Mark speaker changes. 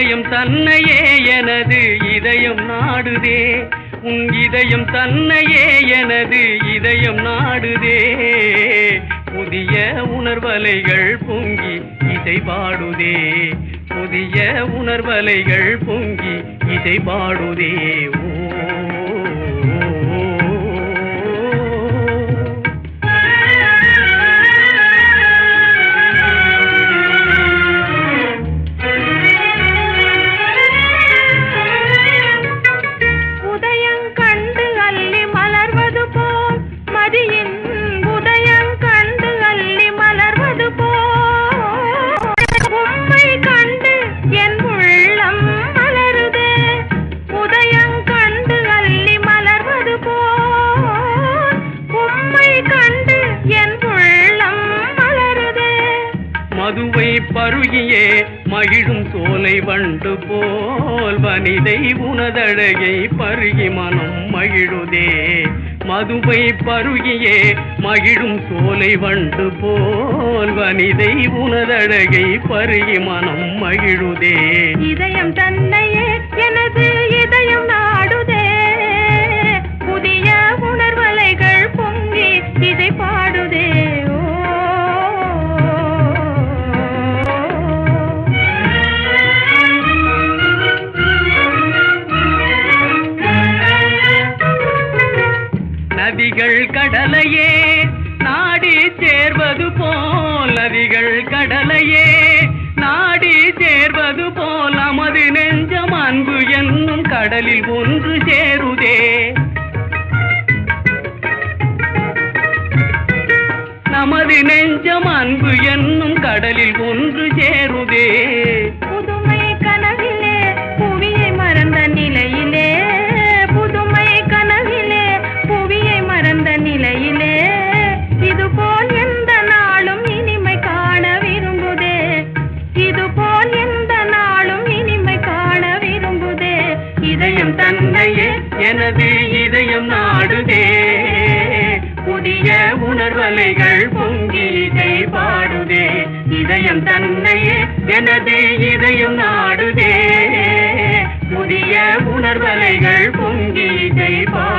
Speaker 1: இதயம் தன்னையே எனது இதயம் நாடுதே, உன் இதயம் தன்னையே எனது இதயம் நாடுதே. புதிய உணர்வலைகள் பொங்கி இசை பாடுதே, புதிய உணர்வலைகள் பொங்கி இசை பாடுதே. மதுவை பருகியே மகிழும் சோலை வண்டு போல் வனிதை உனதழகை பருகி மனம் மகிழுதே. மதுவை பருகியே மகிழும் சோலை வண்டு போல் வனிதை உனதழகை பருகி மனம் மகிழுதே.
Speaker 2: இதயம் தன்னையே எனது இதயம் நாடுதே, புதிய உணர்வலைகள் பொங்கி இதை பாடுதே.
Speaker 1: நதிகள் கடலையே நாடி சேர்வது போல், நதிகள் கடலையே நாடி சேர்வது போல் நமது நெஞ்சம் அன்பு என்னும் கடலில் ஒன்று சேருதே. நமது நெஞ்சம் அன்பு என்னும் கடலில் ஒன்று சேருதே.
Speaker 2: புதுமை கனவிலே புவியை மறந்த நிலையிலே, புதுமை கனவிலே புவியை மறந்த நிலையிலே, இதுபோல் எந்த நாளும் இனிமை காண விரும்புதே, இதுபோல் எந்த நாளும் இனிமை காண விரும்புதே.
Speaker 1: இதயம் தன்னையே எனது இதயம் நாடுதே, புதிய உணர்வலைகள் பொங்கி இசை பாடுதே. இதயம் தன்னையே எனது இதயம் நாடுதே, புதிய உணர்வலைகள் பொங்கி இசை பாடுதே.